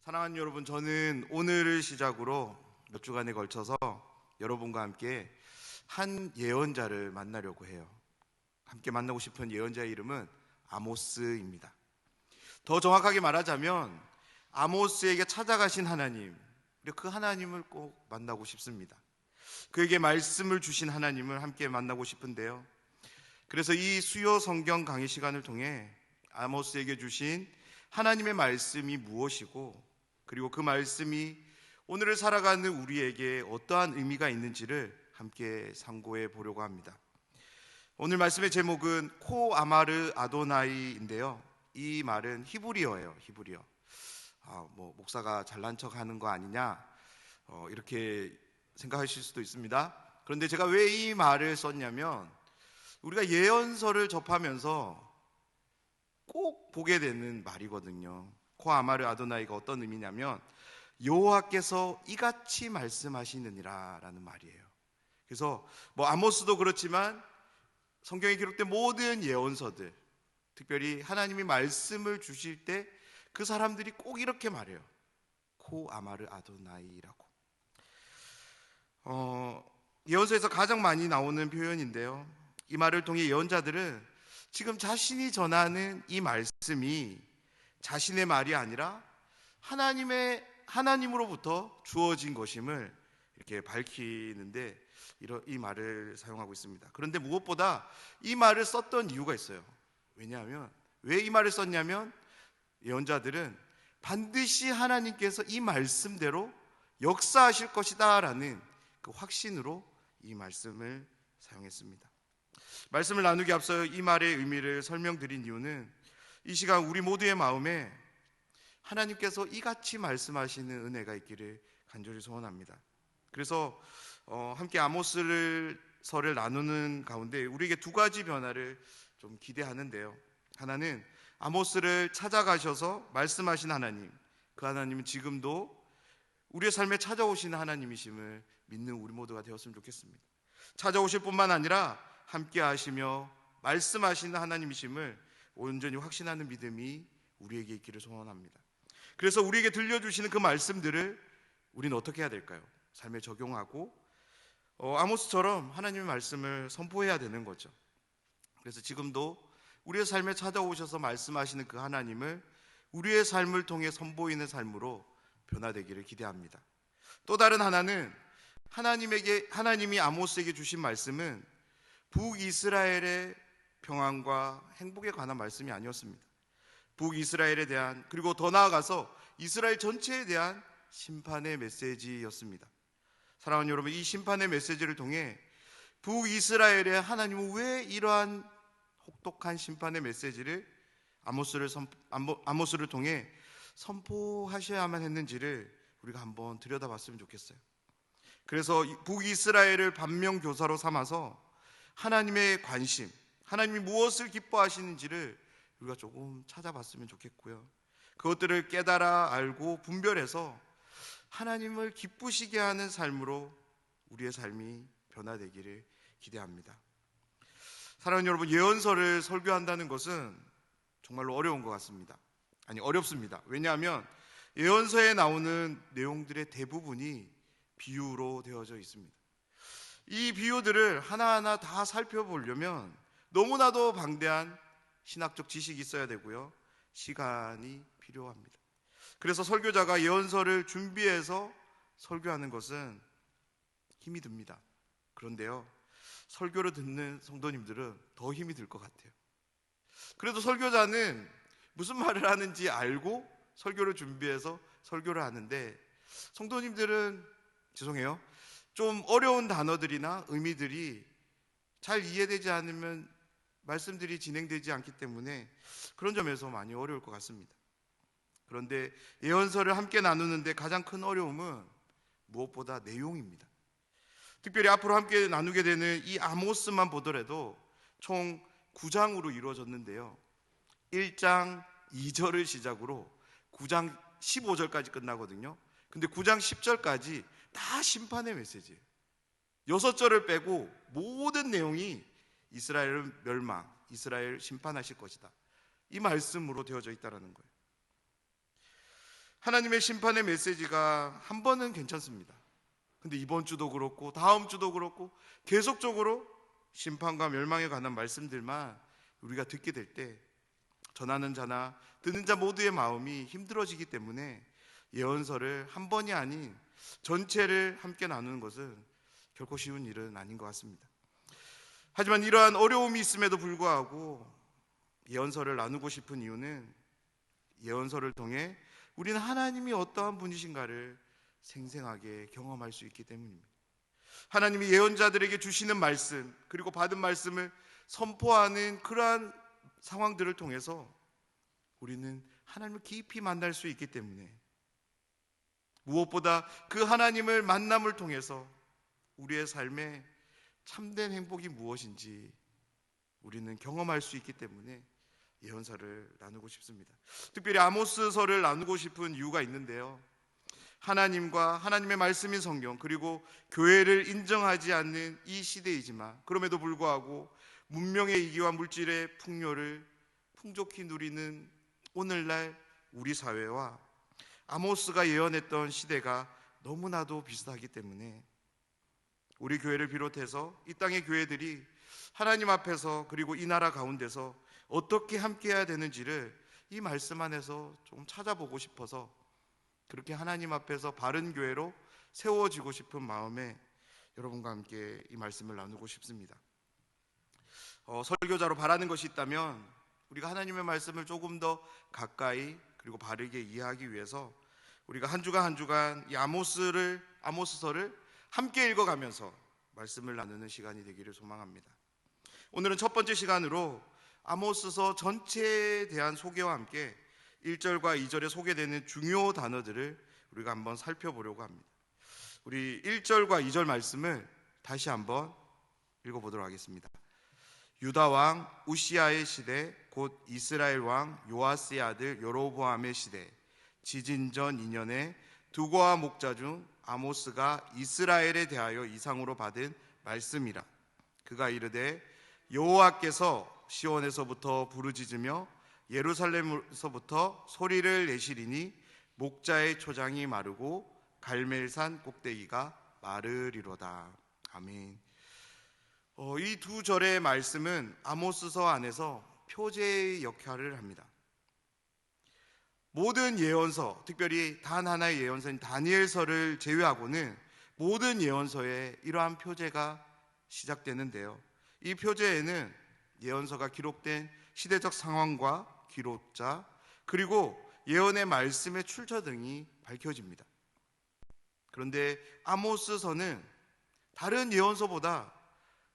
사랑하는 여러분, 저는 오늘을 시작으로 몇 주간에 걸쳐서 여러분과 함께 한 예언자를 만나려고 해요. 함께 만나고 싶은 예언자의 이름은 아모스입니다. 더 정확하게 말하자면 아모스에게 찾아가신 하나님, 그 하나님을 꼭 만나고 싶습니다. 그에게 말씀을 주신 하나님을 함께 만나고 싶은데요, 그래서 이 수요 성경 강의 시간을 통해 아모스에게 주신 하나님의 말씀이 무엇이고, 그리고 그 말씀이 오늘을 살아가는 우리에게 어떠한 의미가 있는지를 함께 상고해 보려고 합니다. 오늘 말씀의 제목은 코 아마르 아도나이인데요, 이 말은 히브리어예요. 히브리어. 목사가 잘난 척 하는 거 아니냐, 이렇게 생각하실 수도 있습니다. 그런데 제가 왜 이 말을 썼냐면, 우리가 예언서를 접하면서 꼭 보게 되는 말이거든요. 코 아마르 아도나이가 어떤 의미냐면 여호와께서 이같이 말씀하시느니라 라는 말이에요. 그래서 아모스도 그렇지만 성경에 기록된 모든 예언서들, 특별히 하나님이 말씀을 주실 때 그 사람들이 꼭 이렇게 말해요. 코 아마르 아도나이라고. 예언서에서 가장 많이 나오는 표현인데요, 이 말을 통해 예언자들은 지금 자신이 전하는 이 말씀이 자신의 말이 아니라 하나님으로부터 주어진 것임을 이렇게 밝히는데 이 말을 사용하고 있습니다. 그런데 무엇보다 이 말을 썼던 이유가 있어요. 왜냐하면, 왜 이 말을 썼냐면, 예언자들은 반드시 하나님께서 이 말씀대로 역사하실 것이다 라는 그 확신으로 이 말씀을 사용했습니다. 말씀을 나누기 앞서 이 말의 의미를 설명드린 이유는 이 시간 우리 모두의 마음에 하나님께서 이같이 말씀하시는 은혜가 있기를 간절히 소원합니다. 그래서 함께 아모스서를 나누는 가운데 우리에게 두 가지 변화를 좀 기대하는데요, 하나는 아모스를 찾아가셔서 말씀하신 하나님, 그 하나님은 지금도 우리의 삶에 찾아오시는 하나님이심을 믿는 우리 모두가 되었으면 좋겠습니다. 찾아오실 뿐만 아니라 함께 하시며 말씀하시는 하나님이심을 온전히 확신하는 믿음이 우리에게 있기를 소원합니다. 그래서 우리에게 들려주시는 그 말씀들을 우리는 어떻게 해야 될까요? 삶에 적용하고 아모스처럼 하나님의 말씀을 선포해야 되는 거죠. 그래서 지금도 우리의 삶에 찾아오셔서 말씀하시는 그 하나님을 우리의 삶을 통해 선보이는 삶으로 변화되기를 기대합니다. 또 다른 하나는 하나님이 아모스에게 주신 말씀은 북이스라엘의 평안과 행복에 관한 말씀이 아니었습니다. 북이스라엘에 대한, 그리고 더 나아가서 이스라엘 전체에 대한 심판의 메시지였습니다. 사랑하는 여러분, 이 심판의 메시지를 통해 북이스라엘에 하나님은 왜 이러한 혹독한 심판의 메시지를 아모스를 통해 선포하셔야만 했는지를 우리가 한번 들여다봤으면 좋겠어요. 그래서 북이스라엘을 반면교사로 삼아서 하나님의 관심, 하나님이 무엇을 기뻐하시는지를 우리가 조금 찾아봤으면 좋겠고요, 그것들을 깨달아 알고 분별해서 하나님을 기쁘시게 하는 삶으로 우리의 삶이 변화되기를 기대합니다. 사랑하는 여러분, 예언서를 설교한다는 것은 정말로 어려운 것 같습니다. 어렵습니다. 왜냐하면 예언서에 나오는 내용들의 대부분이 비유로 되어져 있습니다. 이 비유들을 하나하나 다 살펴보려면 너무나도 방대한 신학적 지식이 있어야 되고요, 시간이 필요합니다. 그래서 설교자가 예언서를 준비해서 설교하는 것은 힘이 듭니다. 그런데요, 설교를 듣는 성도님들은 더 힘이 들 것 같아요. 그래도 설교자는 무슨 말을 하는지 알고 설교를 준비해서 설교를 하는데, 성도님들은 죄송해요, 좀 어려운 단어들이나 의미들이 잘 이해되지 않으면 말씀들이 진행되지 않기 때문에 그런 점에서 많이 어려울 것 같습니다. 그런데 예언서를 함께 나누는데 가장 큰 어려움은 무엇보다 내용입니다. 특별히 앞으로 함께 나누게 되는 이 아모스만 보더라도 총 9장으로 이루어졌는데요, 1장 2절을 시작으로 9장 15절까지 끝나거든요. 근데 9장 10절까지 다 심판의 메시지예요. 6절을 빼고 모든 내용이 이스라엘 멸망, 이스라엘 심판하실 것이다, 이 말씀으로 되어져 있다는 거예요. 하나님의 심판의 메시지가 한 번은 괜찮습니다. 근데 이번 주도 그렇고 다음 주도 그렇고 계속적으로 심판과 멸망에 관한 말씀들만 우리가 듣게 될 때 전하는 자나 듣는 자 모두의 마음이 힘들어지기 때문에 예언서를 한 번이 아닌 전체를 함께 나누는 것은 결코 쉬운 일은 아닌 것 같습니다. 하지만 이러한 어려움이 있음에도 불구하고 예언서를 나누고 싶은 이유는 예언서를 통해 우리는 하나님이 어떠한 분이신가를 생생하게 경험할 수 있기 때문입니다. 하나님이 예언자들에게 주시는 말씀, 그리고 받은 말씀을 선포하는 그러한 상황들을 통해서 우리는 하나님을 깊이 만날 수 있기 때문에, 무엇보다 그 하나님을 만남을 통해서 우리의 삶에 참된 행복이 무엇인지 우리는 경험할 수 있기 때문에 예언서를 나누고 싶습니다. 특별히 아모스서를 나누고 싶은 이유가 있는데요, 하나님과 하나님의 말씀인 성경, 그리고 교회를 인정하지 않는 이 시대이지만 그럼에도 불구하고 문명의 이기와 물질의 풍요를 풍족히 누리는 오늘날 우리 사회와 아모스가 예언했던 시대가 너무나도 비슷하기 때문에 우리 교회를 비롯해서 이 땅의 교회들이 하나님 앞에서 그리고 이 나라 가운데서 어떻게 함께해야 되는지를 이 말씀 안에서 좀 찾아보고 싶어서 그렇게 하나님 앞에서 바른 교회로 세워지고 싶은 마음에 여러분과 함께 이 말씀을 나누고 싶습니다. 설교자로 바라는 것이 있다면 우리가 하나님의 말씀을 조금 더 가까이 그리고 바르게 이해하기 위해서 우리가 한 주간 한 주간 이 아모스서를 함께 읽어가면서 말씀을 나누는 시간이 되기를 소망합니다. 오늘은 첫 번째 시간으로 아모스서 전체에 대한 소개와 함께 1절과 2절에 소개되는 중요 단어들을 우리가 한번 살펴보려고 합니다. 우리 1절과 2절 말씀을 다시 한번 읽어보도록 하겠습니다. 유다 왕 우시아의 시대, 곧 이스라엘 왕 요아스의 아들 여로보암의 시대, 지진전 2년에 두고와 목자 중 아모스가 이스라엘에 대하여 이상으로 받은 말씀이라. 그가 이르되 여호와께서 시온에서부터 부르짖으며 예루살렘에서부터 소리를 내시리니 목자의 초장이 마르고 갈멜산 꼭대기가 마르리로다. 아멘. 이 두 절의 말씀은 아모스서 안에서 표제의 역할을 합니다. 모든 예언서, 특별히 단 하나의 예언서인 다니엘서를 제외하고는 모든 예언서에 이러한 표제가 시작되는데요, 이 표제에는 예언서가 기록된 시대적 상황과 기록자, 그리고 예언의 말씀의 출처 등이 밝혀집니다. 그런데 아모스서는 다른 예언서보다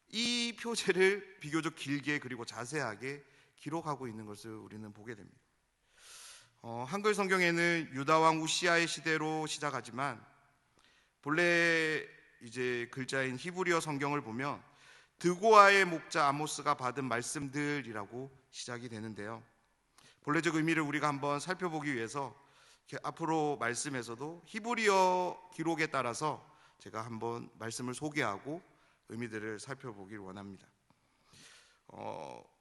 이 표제를 비교적 길게 그리고 자세하게 기록하고 있는 것을 우리는 보게 됩니다. 한글 성경에는 유다 왕 우시아의 시대로 시작하지만 본래 이제 글자인 히브리어 성경을 보면 드고아의 목자 아모스가 받은 말씀들이라고 시작이 되는데요, 본래적 의미를 우리가 한번 살펴보기 위해서 앞으로 말씀에서도 히브리어 기록에 따라서 제가 한번 말씀을 소개하고 의미들을 살펴보길 원합니다.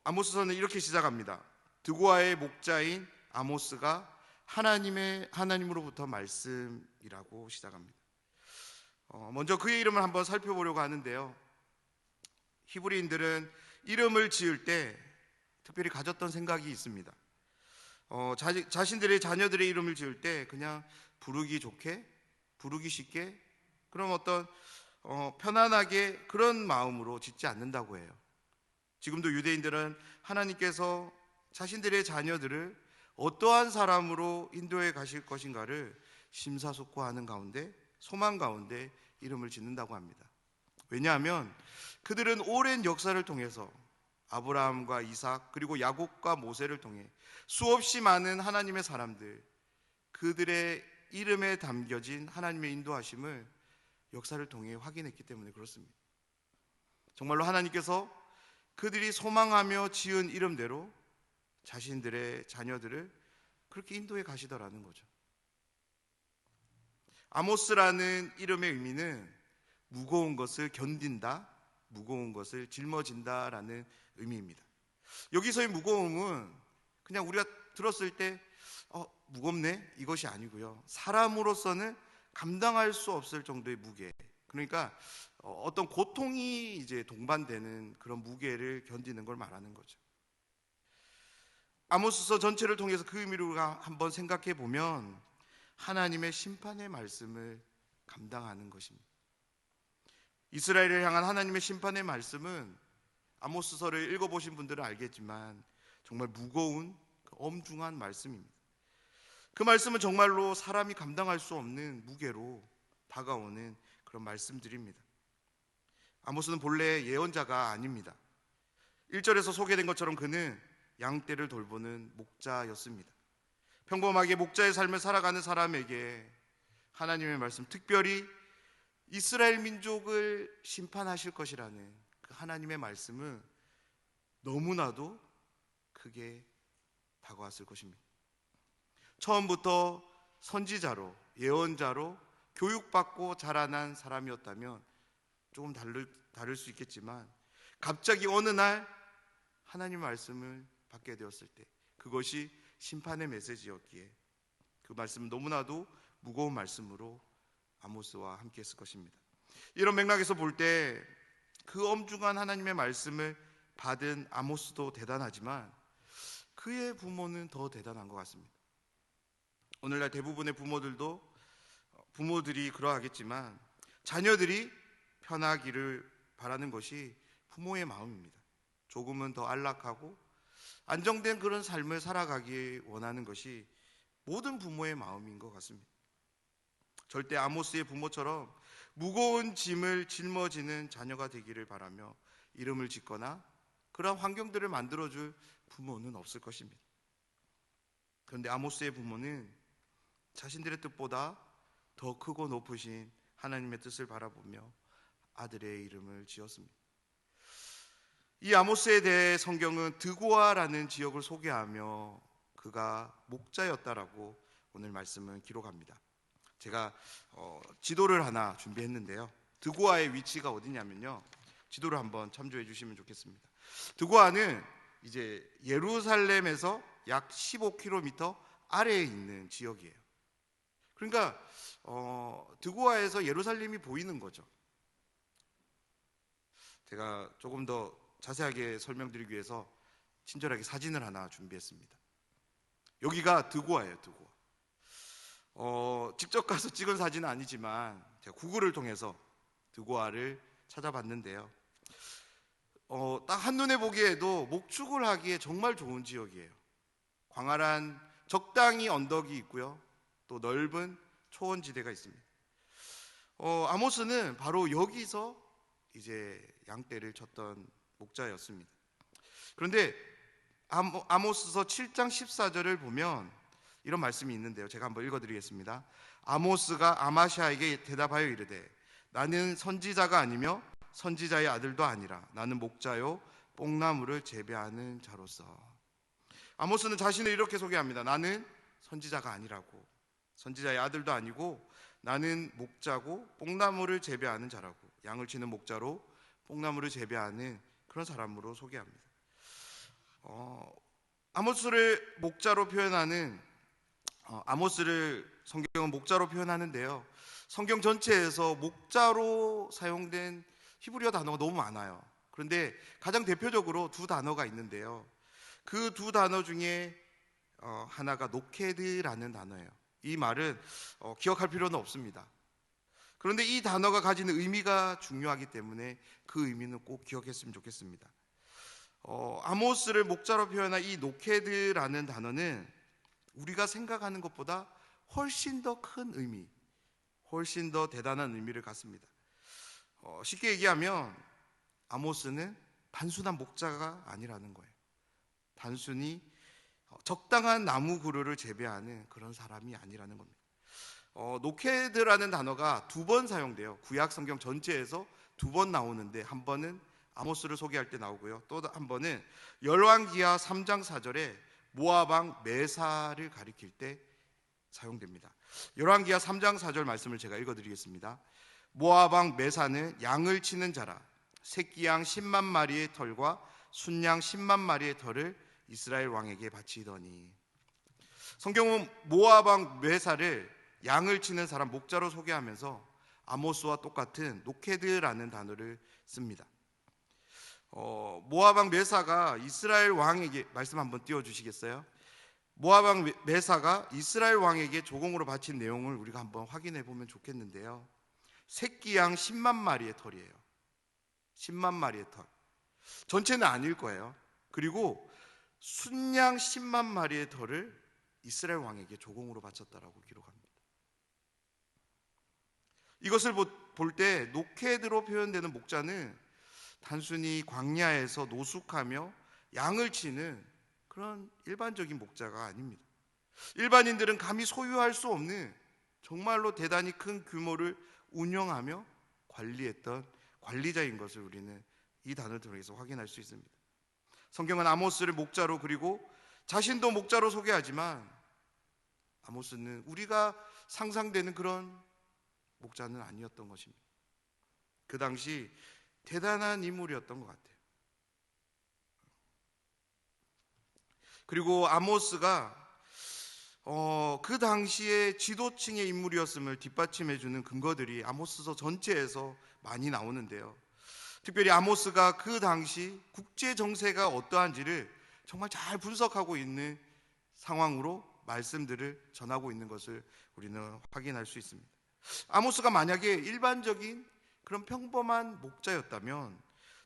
아모스서는 이렇게 시작합니다. 드고아의 목자인 아모스가 하나님으로부터 말씀이라고 시작합니다. 먼저 그의 이름을 한번 살펴보려고 하는데요, 히브리인들은 이름을 지을 때 특별히 가졌던 생각이 있습니다. 자신들의 자녀들의 이름을 지을 때 그냥 부르기 좋게, 부르기 쉽게, 그런 어떤 편안하게 그런 마음으로 짓지 않는다고 해요. 지금도 유대인들은 하나님께서 자신들의 자녀들을 어떠한 사람으로 인도해 가실 것인가를 심사숙고하는 가운데, 소망 가운데 이름을 짓는다고 합니다. 왜냐하면 그들은 오랜 역사를 통해서 아브라함과 이삭 그리고 야곱과 모세를 통해 수없이 많은 하나님의 사람들, 그들의 이름에 담겨진 하나님의 인도하심을 역사를 통해 확인했기 때문에 그렇습니다. 정말로 하나님께서 그들이 소망하며 지은 이름대로 자신들의 자녀들을 그렇게 인도해 가시더라는 거죠. 아모스라는 이름의 의미는 무거운 것을 견딘다, 무거운 것을 짊어진다라는 의미입니다. 여기서의 무거움은 그냥 우리가 들었을 때 무겁네 이것이 아니고요. 사람으로서는 감당할 수 없을 정도의 무게. 그러니까 어떤 고통이 이제 동반되는 그런 무게를 견디는 걸 말하는 거죠. 아모스서 전체를 통해서 그 의미를 우리가 한번 생각해 보면 하나님의 심판의 말씀을 감당하는 것입니다. 이스라엘을 향한 하나님의 심판의 말씀은 아모스서를 읽어보신 분들은 알겠지만 정말 무거운 엄중한 말씀입니다. 그 말씀은 정말로 사람이 감당할 수 없는 무게로 다가오는 그런 말씀들입니다. 아모스는 본래 예언자가 아닙니다. 1절에서 소개된 것처럼 그는 양떼를 돌보는 목자였습니다. 평범하게 목자의 삶을 살아가는 사람에게 하나님의 말씀, 특별히 이스라엘 민족을 심판하실 것이라는 그 하나님의 말씀은 너무나도 크게 다가왔을 것입니다. 처음부터 선지자로, 예언자로 교육받고 자라난 사람이었다면 조금 다를 수 있겠지만 갑자기 어느 날 하나님의 말씀을 받게 되었을 때 그것이 심판의 메시지였기에 그 말씀은 너무나도 무거운 말씀으로 아모스와 함께 했을 것입니다. 이런 맥락에서 볼 때 그 엄중한 하나님의 말씀을 받은 아모스도 대단하지만 그의 부모는 더 대단한 것 같습니다. 오늘날 대부분의 부모들이 그러하겠지만 자녀들이 편하기를 바라는 것이 부모의 마음입니다. 조금은 더 안락하고 안정된 그런 삶을 살아가기 원하는 것이 모든 부모의 마음인 것 같습니다. 절대 아모스의 부모처럼 무거운 짐을 짊어지는 자녀가 되기를 바라며 이름을 짓거나 그런 환경들을 만들어줄 부모는 없을 것입니다. 그런데 아모스의 부모는 자신들의 뜻보다 더 크고 높으신 하나님의 뜻을 바라보며 아들의 이름을 지었습니다. 이 아모스에 대해 성경은 드고아라는 지역을 소개하며 그가 목자였다라고 오늘 말씀은 기록합니다. 제가 지도를 하나 준비했는데요. 드고아의 위치가 어디냐면요. 지도를 한번 참조해 주시면 좋겠습니다. 드고아는 이제 예루살렘에서 약 15km 아래에 있는 지역이에요. 그러니까 드고아에서 예루살렘이 보이는 거죠. 제가 조금 더 자세하게 설명드리기 위해서 친절하게 사진을 하나 준비했습니다. 여기가 드고아예요. 드고아. 직접 가서 찍은 사진은 아니지만 제가 구글을 통해서 드고아를 찾아봤는데요. 딱 한눈에 보기에도 목축을 하기에 정말 좋은 지역이에요. 광활한 적당히 언덕이 있고요. 또 넓은 초원지대가 있습니다. 아모스는 바로 여기서 이제 양떼를 쳤던 목자였습니다. 그런데 아모스서 7장 14절을 보면 이런 말씀이 있는데요. 제가 한번 읽어드리겠습니다. 아모스가 아마샤에게 대답하여 이르되 나는 선지자가 아니며 선지자의 아들도 아니라 나는 목자요 뽕나무를 재배하는 자로서. 아모스는 자신을 이렇게 소개합니다. 나는 선지자가 아니라고, 선지자의 아들도 아니고 나는 목자고 뽕나무를 재배하는 자라고, 양을 치는 목자로 뽕나무를 재배하는 그런 사람으로 소개합니다. 아모스를 목자로 표현하는 아모스를 성경은 목자로 표현하는데요. 성경 전체에서 목자로 사용된 히브리어 단어가 너무 많아요. 그런데 가장 대표적으로 두 단어가 있는데요. 그 두 단어 중에 하나가 노케드라는 단어예요. 이 말은 기억할 필요는 없습니다. 그런데 이 단어가 가지는 의미가 중요하기 때문에 그 의미는 꼭 기억했으면 좋겠습니다. 아모스를 목자로 표현한 이 노케드라는 단어는 우리가 생각하는 것보다 훨씬 더 큰 의미, 훨씬 더 대단한 의미를 갖습니다. 쉽게 얘기하면 아모스는 단순한 목자가 아니라는 거예요. 단순히 적당한 나무 그루를 재배하는 그런 사람이 아니라는 겁니다. 노케드라는 단어가 두 번 사용돼요. 구약 성경 전체에서 두 번 나오는데 한 번은 아모스를 소개할 때 나오고요. 또 한 번은 열왕기하 3장 4절에 모압 왕 메사를 가리킬 때 사용됩니다. 열왕기하 3장 4절 말씀을 제가 읽어드리겠습니다. 모압 왕 메사는 양을 치는 자라 새끼 양 10만 마리의 털과 순양 10만 마리의 털을 이스라엘 왕에게 바치더니. 성경은 모압 왕 므에사를 양을 치는 사람 목자로 소개하면서 아모스와 똑같은 노케드라는 단어를 씁니다. 모압 왕 므에사가 이스라엘 왕에게, 말씀 한번 띄워주시겠어요? 모압 왕 므에사가 이스라엘 왕에게 조공으로 바친 내용을 우리가 한번 확인해 보면 좋겠는데요. 새끼 양 10만 마리의 털이에요. 10만 마리의 털. 전체는 아닐 거예요. 그리고 순양 10만 마리의 털을 이스라엘 왕에게 조공으로 바쳤다라고 기록합니다. 이것을 볼 때 노케드로 표현되는 목자는 단순히 광야에서 노숙하며 양을 치는 그런 일반적인 목자가 아닙니다. 일반인들은 감히 소유할 수 없는 정말로 대단히 큰 규모를 운영하며 관리했던 관리자인 것을 우리는 이 단어를 통해서 확인할 수 있습니다. 성경은 아모스를 목자로, 그리고 자신도 목자로 소개하지만 아모스는 우리가 상상되는 그런 목자는 아니었던 것입니다. 그 당시 대단한 인물이었던 것 같아요. 그리고 아모스가 그 당시에 지도층의 인물이었음을 뒷받침해주는 근거들이 아모스서 전체에서 많이 나오는데요. 특별히 아모스가 그 당시 국제 정세가 어떠한지를 정말 잘 분석하고 있는 상황으로 말씀들을 전하고 있는 것을 우리는 확인할 수 있습니다. 아모스가 만약에 일반적인 그런 평범한 목자였다면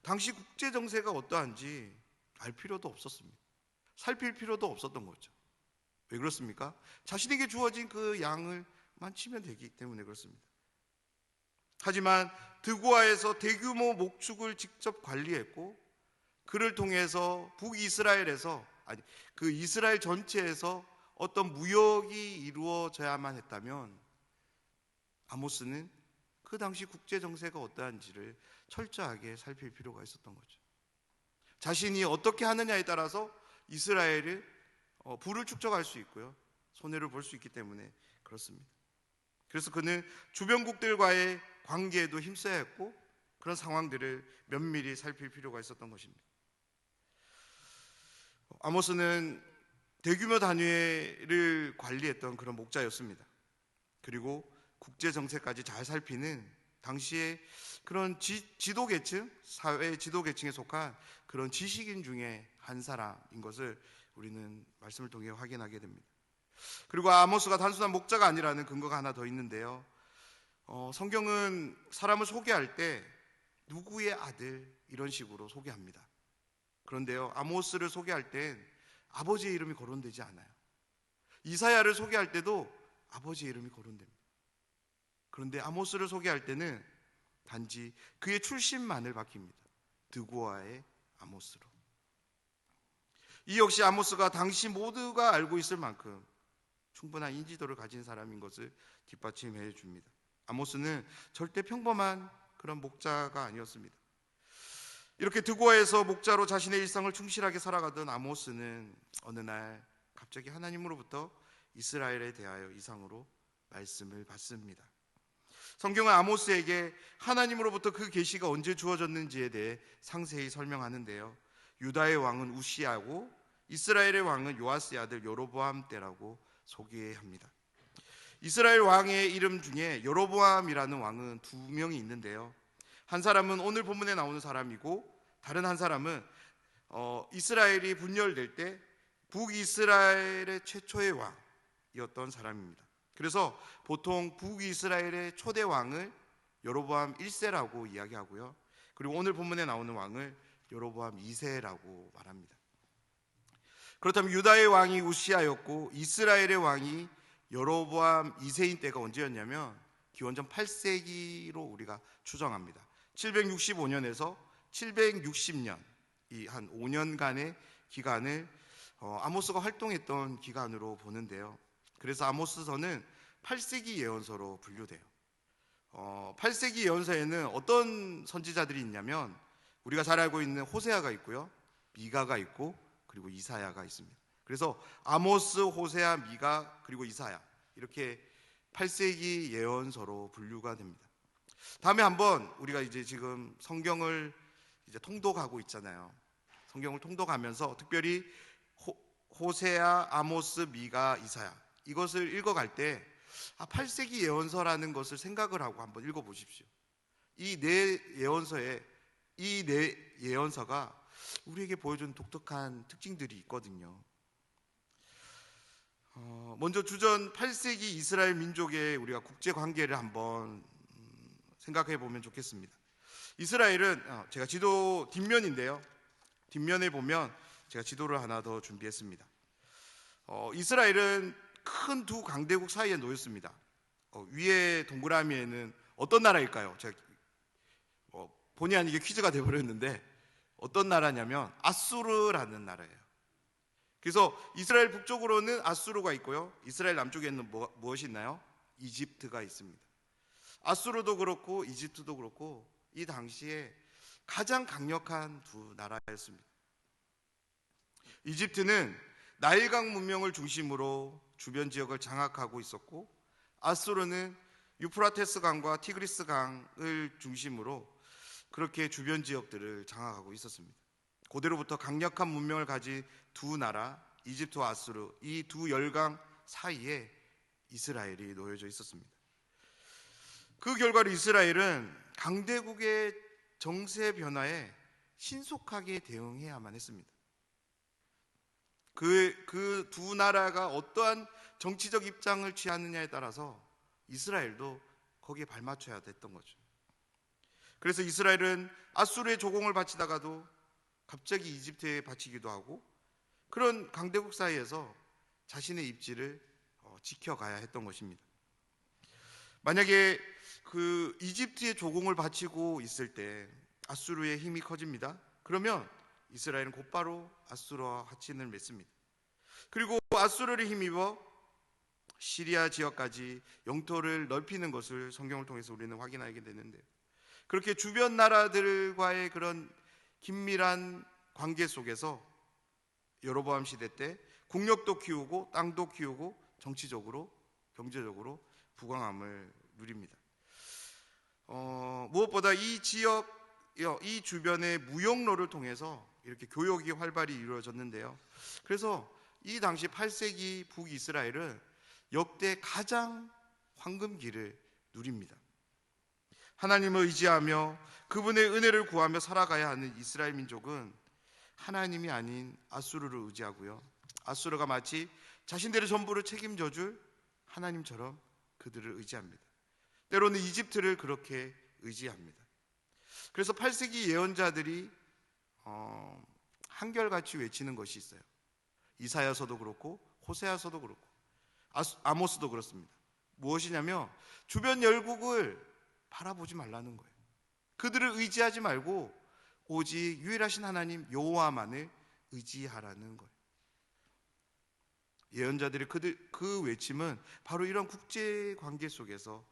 당시 국제 정세가 어떠한지 알 필요도 없었습니다. 살필 필요도 없었던 거죠. 왜 그렇습니까? 자신에게 주어진 그 양을만 치면 되기 때문에 그렇습니다. 하지만 드고아에서 대규모 목축을 직접 관리했고, 그를 통해서 북이스라엘에서, 아니 그 이스라엘 전체에서 어떤 무역이 이루어져야만 했다면 아모스는 그 당시 국제 정세가 어떠한지를 철저하게 살필 필요가 있었던 거죠. 자신이 어떻게 하느냐에 따라서 이스라엘을 부를 축적할 수 있고요, 손해를 볼 수 있기 때문에 그렇습니다. 그래서 그는 주변국들과의 관계에도 힘써야 했고, 그런 상황들을 면밀히 살필 필요가 있었던 것입니다. 아모스는 대규모 단위를 관리했던 그런 목자였습니다. 그리고 국제 정세까지 잘 살피는 당시에 그런 지도계층, 사회 지도계층에 속한 그런 지식인 중에 한 사람인 것을 우리는 말씀을 통해 확인하게 됩니다. 그리고 아모스가 단순한 목자가 아니라는 근거가 하나 더 있는데요. 성경은 사람을 소개할 때 누구의 아들 이런 식으로 소개합니다. 그런데요, 아모스를 소개할 땐 아버지의 이름이 거론되지 않아요. 이사야를 소개할 때도 아버지의 이름이 거론됩니다. 그런데 아모스를 소개할 때는 단지 그의 출신만을 밝힙니다. 드고아의 아모스로. 이 역시 아모스가 당시 모두가 알고 있을 만큼 충분한 인지도를 가진 사람인 것을 뒷받침해 줍니다. 아모스는 절대 평범한 그런 목자가 아니었습니다. 이렇게 드고아에서 목자로 자신의 일상을 충실하게 살아가던 아모스는 어느 날 갑자기 하나님으로부터 이스라엘에 대하여 이상으로 말씀을 받습니다. 성경은 아모스에게 하나님으로부터 그 계시가 언제 주어졌는지에 대해 상세히 설명하는데요. 유다의 왕은 우시아고 이스라엘의 왕은 요아스의 아들 여로보암 때라고 소개합니다. 이스라엘 왕의 이름 중에 여로보암이라는 왕은 두 명이 있는데요. 한 사람은 오늘 본문에 나오는 사람이고, 다른 한 사람은 이스라엘이 분열될 때 북이스라엘의 최초의 왕이었던 사람입니다. 그래서 보통 북이스라엘의 초대 왕을 여로보암 1세라고 이야기하고요. 그리고 오늘 본문에 나오는 왕을 여로보암 2세라고 말합니다. 그렇다면 유다의 왕이 우시아였고 이스라엘의 왕이 여로보암 2세인 때가 언제였냐면 기원전 8세기로 우리가 추정합니다. 765년에서 760년, 이 한 5년간의 기간을 아모스가 활동했던 기간으로 보는데요. 그래서 아모스서는 8세기 예언서로 분류돼요. 8세기 예언서에는 어떤 선지자들이 있냐면 우리가 잘 알고 있는 호세아가 있고요, 미가가 있고, 그리고 이사야가 있습니다. 그래서 아모스, 호세아, 미가, 그리고 이사야, 이렇게 8세기 예언서로 분류가 됩니다. 다음에 한번 우리가 이제 지금 성경을 이제 통독하고 있잖아요. 성경을 통독하면서 특별히 호세아, 아모스, 미가, 이사야, 이것을 읽어갈 때 8세기 예언서라는 것을 생각을 하고 한번 읽어보십시오. 이 네 예언서가 우리에게 보여준 독특한 특징들이 있거든요. 먼저 주전 8세기 이스라엘 민족의 우리가 국제 관계를 한번 생각해 보면 좋겠습니다. 이스라엘은 제가 지도 뒷면인데요. 뒷면에 보면 제가 지도를 하나 더 준비했습니다. 이스라엘은 큰 두 강대국 사이에 놓였습니다. 위에 동그라미에는 어떤 나라일까요? 제가 본의 아니게 퀴즈가 되어버렸는데 어떤 나라냐면 아수르라는 나라예요. 그래서 이스라엘 북쪽으로는 아수르가 있고요, 이스라엘 남쪽에는 무엇이 있나요? 이집트가 있습니다. 아수르도 그렇고 이집트도 그렇고 이 당시에 가장 강력한 두 나라였습니다. 이집트는 나일강 문명을 중심으로 주변 지역을 장악하고 있었고, 아수르는 유프라테스 강과 티그리스 강을 중심으로 그렇게 주변 지역들을 장악하고 있었습니다. 고대로부터 강력한 문명을 가진 두 나라, 이집트와 아수르, 이 두 열강 사이에 이스라엘이 놓여져 있었습니다. 그 결과로 이스라엘은 강대국의 정세 변화에 신속하게 대응해야만 했습니다. 그 두 나라가 어떠한 정치적 입장을 취하느냐에 따라서 이스라엘도 거기에 발맞춰야 됐던 거죠. 그래서 이스라엘은 아수르의 조공을 바치다가도 갑자기 이집트에 바치기도 하고, 그런 강대국 사이에서 자신의 입지를 지켜가야 했던 것입니다. 만약에 그 이집트의 조공을 바치고 있을 때 아수르의 힘이 커집니다. 그러면 이스라엘은 곧바로 아수르와 화친을 맺습니다. 그리고 아수르를 힘입어 시리아 지역까지 영토를 넓히는 것을 성경을 통해서 우리는 확인하게 되는데, 그렇게 주변 나라들과의 그런 긴밀한 관계 속에서 여로보암 시대 때 국력도 키우고 땅도 키우고 정치적으로 경제적으로 부강함을 누립니다. 무엇보다 이 지역, 이 주변의 무역로를 통해서 이렇게 교역이 활발히 이루어졌는데요. 그래서 이 당시 8세기 북이스라엘은 역대 가장 황금기를 누립니다. 하나님을 의지하며 그분의 은혜를 구하며 살아가야 하는 이스라엘 민족은 하나님이 아닌 아수르를 의지하고요, 아수르가 마치 자신들의 전부를 책임져 줄 하나님처럼 그들을 의지합니다. 때로는 이집트를 그렇게 의지합니다. 그래서 8세기 예언자들이 한결같이 외치는 것이 있어요. 이사야서도 그렇고 호세아서도 그렇고 아모스도 그렇습니다. 무엇이냐면 주변 열국을 바라보지 말라는 거예요. 그들을 의지하지 말고 오직 유일하신 하나님 여호와만을 의지하라는 거예요. 예언자들의 그 외침은 바로 이런 국제 관계 속에서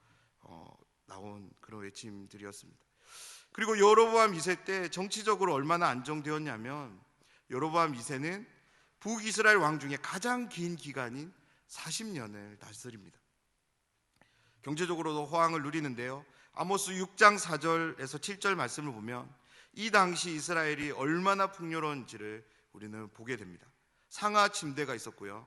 나온 그런 외침들이었습니다. 그리고 여로보암 2세 때 정치적으로 얼마나 안정되었냐면, 여로보암 2세는 북이스라엘 왕 중에 가장 긴 기간인 40년을 다스립니다. 경제적으로도 호황을 누리는데요, 아모스 6장 4절에서 7절 말씀을 보면 이 당시 이스라엘이 얼마나 풍요로운지를 우리는 보게 됩니다. 상하 침대가 있었고요,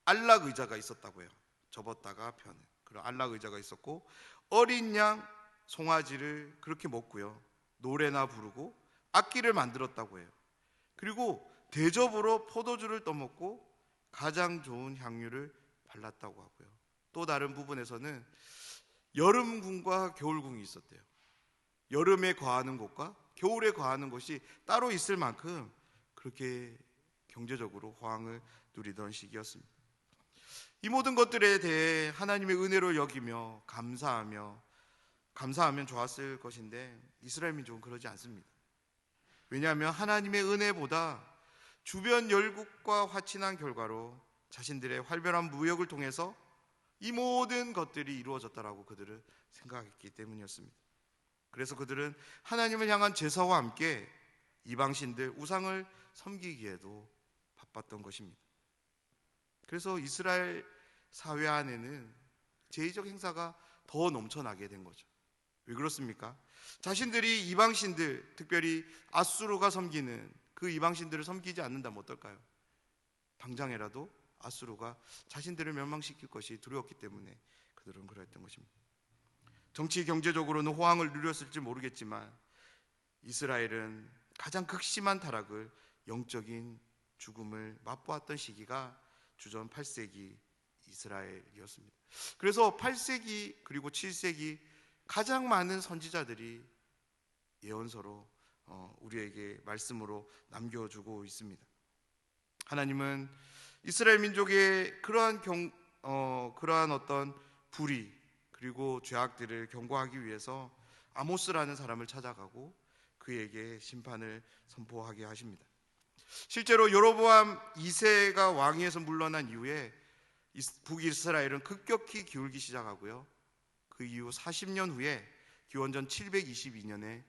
안락 의자가 있었다고요. 접었다가 펴는 그런 안락 의자가 있었고, 어린 양 송아지를 그렇게 먹고요, 노래나 부르고 악기를 만들었다고 해요. 그리고 대접으로 포도주를 떠먹고 가장 좋은 향유를 발랐다고 하고요. 또 다른 부분에서는 여름궁과 겨울궁이 있었대요. 여름에 거하는 곳과 겨울에 거하는 곳이 따로 있을 만큼 그렇게 경제적으로 호황을 누리던 시기였습니다. 이 모든 것들에 대해 하나님의 은혜로 여기며 감사하면 좋았을 것인데, 이스라엘 민족은 그러지 않습니다. 왜냐하면 하나님의 은혜보다 주변 열국과 화친한 결과로 자신들의 활발한 무역을 통해서 이 모든 것들이 이루어졌다라고 그들은 생각했기 때문이었습니다. 그래서 그들은 하나님을 향한 제사와 함께 이방신들 우상을 섬기기에도 바빴던 것입니다. 그래서 이스라엘 사회 안에는 제의적 행사가 더 넘쳐나게 된 거죠. 왜 그렇습니까? 자신들이 이방신들, 특별히 아수르가 섬기는 그 이방신들을 섬기지 않는다면 어떨까요? 당장이라도 아수르가 자신들을 멸망시킬 것이 두려웠기 때문에 그들은 그랬던 것입니다. 정치 경제적으로는 호황을 누렸을지 모르겠지만 이스라엘은 가장 극심한 타락을, 영적인 죽음을 맛보았던 시기가 주전 8세기 이스라엘이었습니다. 그래서 8세기 그리고 7세기 가장 많은 선지자들이 예언서로 우리에게 말씀으로 남겨주고 있습니다. 하나님은 이스라엘 민족의 그러한 어떤 불의 그리고 죄악들을 경고하기 위해서 아모스라는 사람을 찾아가고 그에게 심판을 선포하게 하십니다. 실제로 여로보암 2세가 왕위에서 물러난 이후에 북이스라엘은 급격히 기울기 시작하고요. 그 이후 40년 후에 기원전 722년에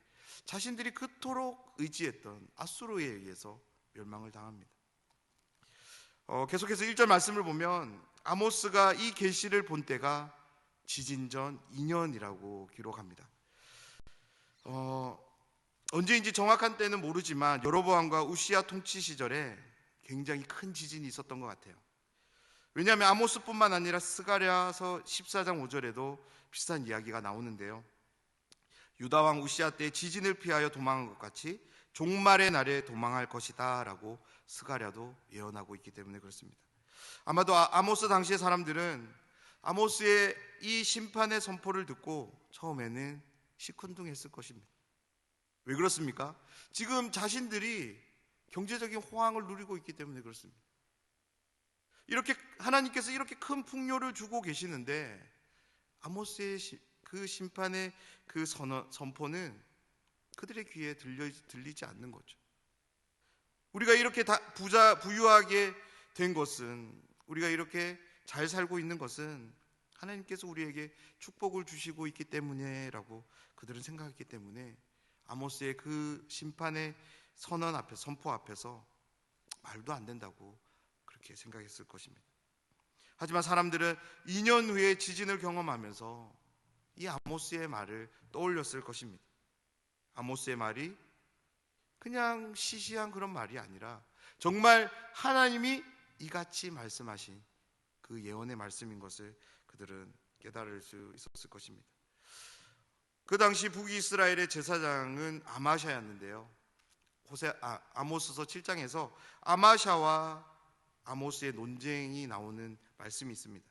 자신들이 그토록 의지했던 아수르에 의해서 멸망을 당합니다. 계속해서 1절 말씀을 보면 아모스가 이 계시를 본 때가 지진전 2년이라고 기록합니다. 언제인지 정확한 때는 모르지만 여로보암과 우시야 통치 시절에 굉장히 큰 지진이 있었던 것 같아요. 왜냐하면 아모스뿐만 아니라 스가랴서 14장 5절에도 비슷한 이야기가 나오는데요. 유다왕 우시야 때 지진을 피하여 도망한 것 같이 종말의 날에 도망할 것이다 라고 스가랴도 예언하고 있기 때문에 그렇습니다. 아마도 아모스 당시의 사람들은 아모스의 이 심판의 선포를 듣고 처음에는 시큰둥했을 것입니다. 왜 그렇습니까? 지금 자신들이 경제적인 호황을 누리고 있기 때문에 그렇습니다. 이렇게 하나님께서 이렇게 큰 풍요를 주고 계시는데 아모스의 그 심판의 그 선포는 그들의 귀에 들리지 않는 거죠. 우리가 이렇게 부유하게 된 것은, 우리가 이렇게 잘 살고 있는 것은 하나님께서 우리에게 축복을 주시고 있기 때문에라고 그들은 생각했기 때문에 아모스의 그 심판의 선포 앞에서 말도 안 된다고 그렇게 생각했을 것입니다. 하지만 사람들은 2년 후에 지진을 경험하면서 이 아모스의 말을 떠올렸을 것입니다. 아모스의 말이 그냥 시시한 그런 말이 아니라 정말 하나님이 이같이 말씀하신 그 예언의 말씀인 것을 그들은 깨달을 수 있었을 것입니다. 그 당시 북이스라엘의 제사장은 아마샤였는데요. 아모스서 7장에서 아마샤와 아모스의 논쟁이 나오는 말씀이 있습니다.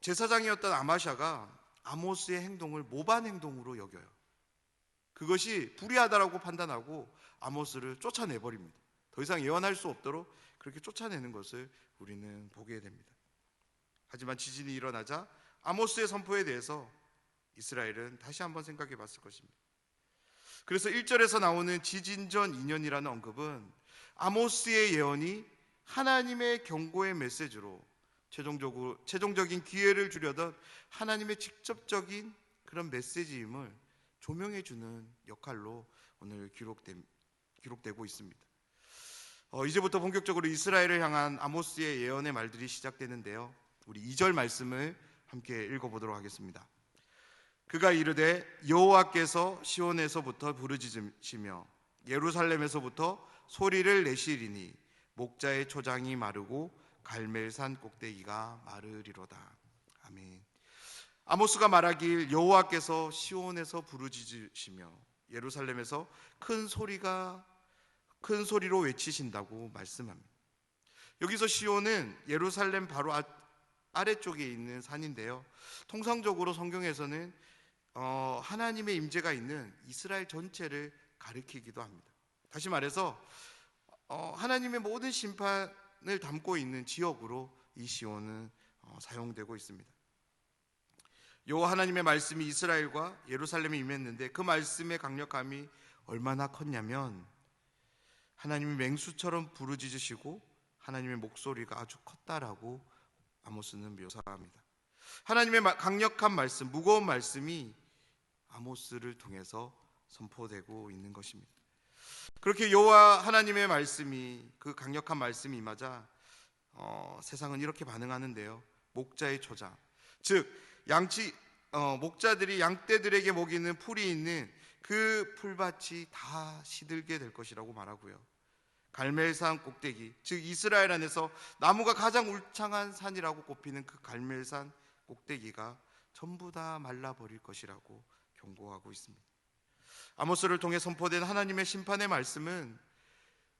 제사장이었던 아마샤가 아모스의 행동을 모반 행동으로 여겨요. 그것이 불의하다라고 판단하고 아모스를 쫓아내버립니다. 더 이상 예언할 수 없도록 그렇게 쫓아내는 것을 우리는 보게 됩니다. 하지만 지진이 일어나자 아모스의 선포에 대해서 이스라엘은 다시 한번 생각해 봤을 것입니다. 그래서 1절에서 나오는 지진전 2년이라는 언급은 아모스의 예언이 하나님의 경고의 메시지로 최종적인 기회를 주려던 하나님의 직접적인 그런 메시지임을 조명해 주는 역할로 오늘 기록되고 있습니다. 이제부터 본격적으로 이스라엘을 향한 아모스의 예언의 말들이 시작되는데요. 우리 2절 말씀을 함께 읽어보도록 하겠습니다. 그가 이르되 여호와께서 시온에서부터 부르짖으시며 예루살렘에서부터 소리를 내시리니 목자의 초장이 마르고 갈멜산 꼭대기가 마르리로다. 아멘. 아모스가 말하길 여호와께서 시온에서 부르짖으시며 예루살렘에서 큰 소리로 외치신다고 말씀합니다. 여기서 시온은 예루살렘 바로 아래쪽에 있는 산인데요. 통상적으로 성경에서는 하나님의 임재가 있는 이스라엘 전체를 가리키기도 합니다. 다시 말해서 하나님의 모든 심판을 담고 있는 지역으로 이 시온은 사용되고 있습니다. 여호와 하나님의 말씀이 이스라엘과 예루살렘에 임했는데 그 말씀의 강력함이 얼마나 컸냐면 하나님이 맹수처럼 부르짖으시고 하나님의 목소리가 아주 컸다라고 아모스는 묘사합니다. 하나님의 강력한 말씀, 무거운 말씀이 아모스를 통해서 선포되고 있는 것입니다. 그렇게 여호와 하나님의 말씀이, 그 강력한 말씀이 임하자 세상은 이렇게 반응하는데요. 목자의 초장, 즉 목자들이 양떼들에게 먹이는 풀이 있는 그 풀밭이 다 시들게 될 것이라고 말하고요. 갈멜산 꼭대기, 즉 이스라엘 안에서 나무가 가장 울창한 산이라고 꼽히는 그 갈멜산 꼭대기가 전부 다 말라버릴 것이라고 경고하고 있습니다. 아모스를 통해 선포된 하나님의 심판의 말씀은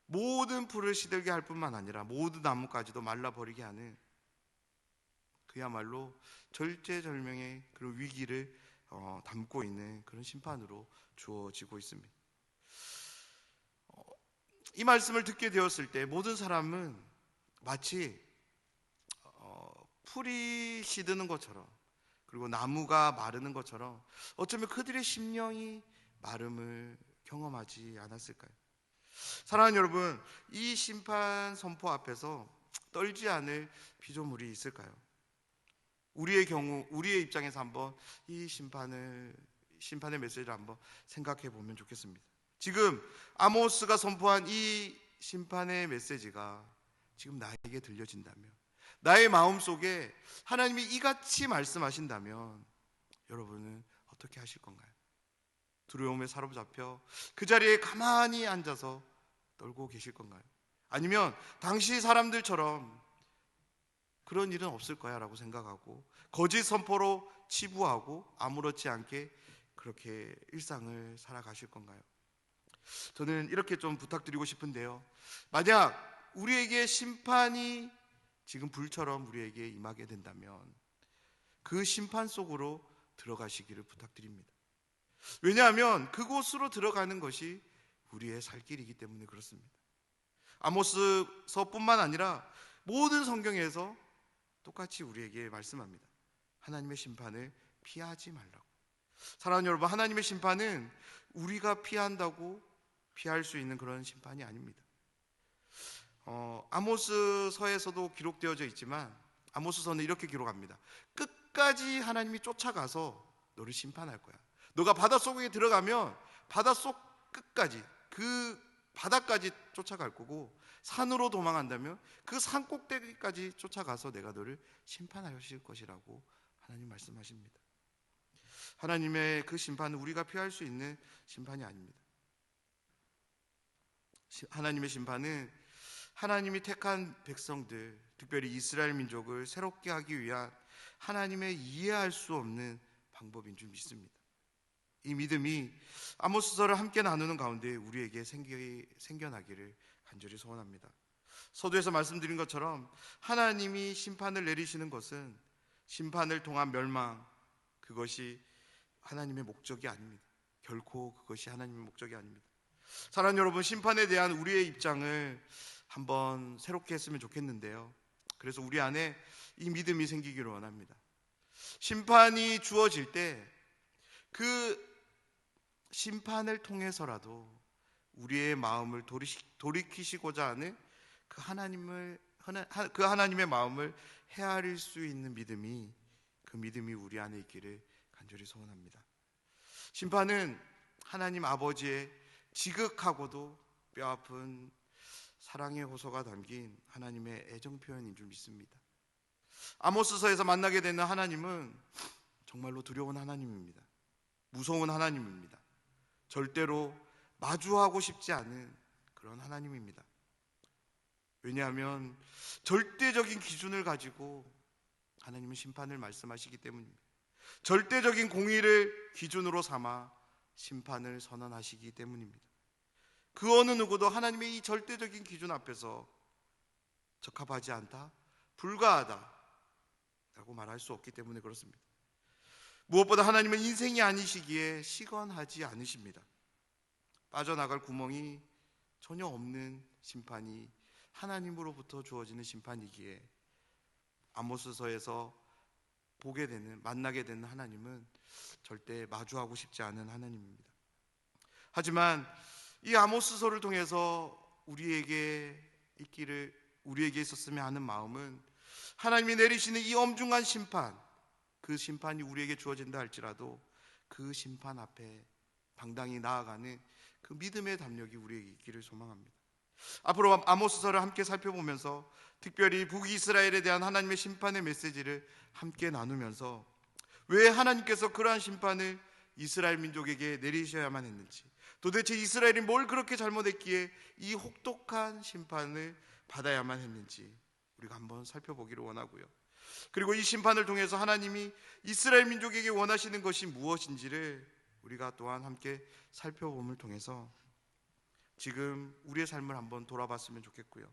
모든 풀을 시들게 할 뿐만 아니라 모든 나무까지도 말라버리게 하는, 그야말로 절제절명의 그런 위기를 담고 있는 그런 심판으로 주어지고 있습니다. 이 말씀을 듣게 되었을 때 모든 사람은 마치 풀이 시드는 것처럼, 그리고 나무가 마르는 것처럼 어쩌면 그들의 심령이 마름을 경험하지 않았을까요? 사랑하는 여러분, 이 심판 선포 앞에서 떨지 않을 피조물이 있을까요? 우리의 경우, 우리의 입장에서 한번 이 심판의 메시지를 한번 생각해 보면 좋겠습니다. 지금 아모스가 선포한 이 심판의 메시지가 지금 나에게 들려진다면, 나의 마음속에 하나님이 이같이 말씀하신다면 여러분은 어떻게 하실 건가요? 두려움에 사로잡혀 그 자리에 가만히 앉아서 떨고 계실 건가요? 아니면 당시 사람들처럼 그런 일은 없을 거야 라고 생각하고 거짓 선포로 치부하고 아무렇지 않게 그렇게 일상을 살아가실 건가요? 저는 이렇게 좀 부탁드리고 싶은데요, 만약 우리에게 심판이 지금 불처럼 우리에게 임하게 된다면 그 심판 속으로 들어가시기를 부탁드립니다. 왜냐하면 그곳으로 들어가는 것이 우리의 살 길이기 때문에 그렇습니다. 아모스서뿐만 아니라 모든 성경에서 똑같이 우리에게 말씀합니다. 하나님의 심판을 피하지 말라고. 사랑하는 여러분, 하나님의 심판은 우리가 피한다고 피할 수 있는 그런 심판이 아닙니다. 아모스서에서도 기록되어져 있지만 아모스서는 이렇게 기록합니다. 끝까지 하나님이 쫓아가서 너를 심판할 거야. 너가 바닷속에 들어가면 바닷속 끝까지, 그 바다까지 쫓아갈 거고, 산으로 도망한다면 그 산 꼭대기까지 쫓아가서 내가 너를 심판하실 것이라고 하나님 말씀하십니다. 하나님의 그 심판은 우리가 피할 수 있는 심판이 아닙니다. 하나님의 심판은 하나님이 택한 백성들, 특별히 이스라엘 민족을 새롭게 하기 위한 하나님의 이해할 수 없는 방법인 줄 믿습니다. 이 믿음이 아모스서를 함께 나누는 가운데 우리에게 생겨나기를 간절히 소원합니다. 서두에서 말씀드린 것처럼 하나님이 심판을 내리시는 것은 심판을 통한 멸망, 그것이 하나님의 목적이 아닙니다. 결코 그것이 하나님의 목적이 아닙니다. 사랑하는 여러분, 심판에 대한 우리의 입장을 한번 새롭게 했으면 좋겠는데요, 그래서 우리 안에 이 믿음이 생기기를 원합니다. 심판이 주어질 때 그 심판을 통해서라도 우리의 마음을 돌이키시고자 하는 그 하나님의 마음을 헤아릴 수 있는 믿음이, 그 믿음이 우리 안에 있기를 간절히 소원합니다. 심판은 하나님 아버지의 지극하고도 뼈아픈 사랑의 호소가 담긴 하나님의 애정 표현인 줄 믿습니다. 아모스서에서 만나게 되는 하나님은 정말로 두려운 하나님입니다. 무서운 하나님입니다. 절대로 마주하고 싶지 않은 그런 하나님입니다. 왜냐하면 절대적인 기준을 가지고 하나님은 심판을 말씀하시기 때문입니다. 절대적인 공의를 기준으로 삼아 심판을 선언하시기 때문입니다. 그 어느 누구도 하나님의 이 절대적인 기준 앞에서 적합하지 않다, 불가하다 라고 말할 수 없기 때문에 그렇습니다. 무엇보다 하나님은 인생이 아니시기에 시건하지 않으십니다. 빠져나갈 구멍이 전혀 없는 심판이 하나님으로부터 주어지는 심판이기에 아모스서에서 만나게 되는 하나님은 절대 마주하고 싶지 않은 하나님입니다. 하지만 이 아모스서를 통해서 우리에게 있었으면 하는 마음은, 하나님이 내리시는 이 엄중한 심판, 그 심판이 우리에게 주어진다 할지라도 그 심판 앞에 당당히 나아가는 그 믿음의 담력이 우리에게 있기를 소망합니다. 앞으로 아모스서를 함께 살펴보면서 특별히 북이스라엘에 대한 하나님의 심판의 메시지를 함께 나누면서 왜 하나님께서 그러한 심판을 이스라엘 민족에게 내리셔야만 했는지, 도대체 이스라엘이 뭘 그렇게 잘못했기에 이 혹독한 심판을 받아야만 했는지 우리가 한번 살펴보기를 원하고요. 그리고 이 심판을 통해서 하나님이 이스라엘 민족에게 원하시는 것이 무엇인지를 우리가 또한 함께 살펴봄을 통해서 지금 우리의 삶을 한번 돌아봤으면 좋겠고요.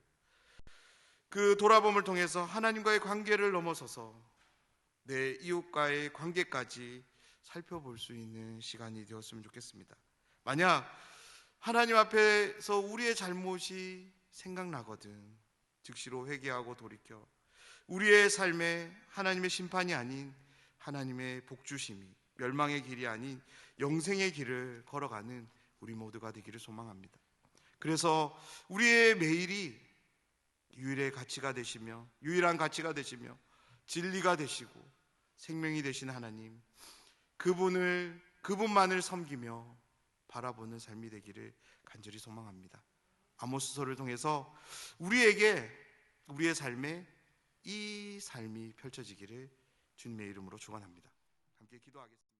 그 돌아봄을 통해서 하나님과의 관계를 넘어서서 내 이웃과의 관계까지 살펴볼 수 있는 시간이 되었으면 좋겠습니다. 만약 하나님 앞에서 우리의 잘못이 생각나거든 즉시로 회개하고 돌이켜 우리의 삶에 하나님의 심판이 아닌 하나님의 복주심이, 멸망의 길이 아닌 영생의 길을 걸어가는 우리 모두가 되기를 소망합니다. 그래서 우리의 매일이 유일한 가치가 되시며 진리가 되시고 생명이 되신 하나님, 그분만을 섬기며 바라보는 삶이 되기를 간절히 소망합니다. 아모스서를 통해서 우리에게 우리의 삶에 이 삶이 펼쳐지기를 주님의 이름으로 축원합니다. 함께 기도하겠습니다.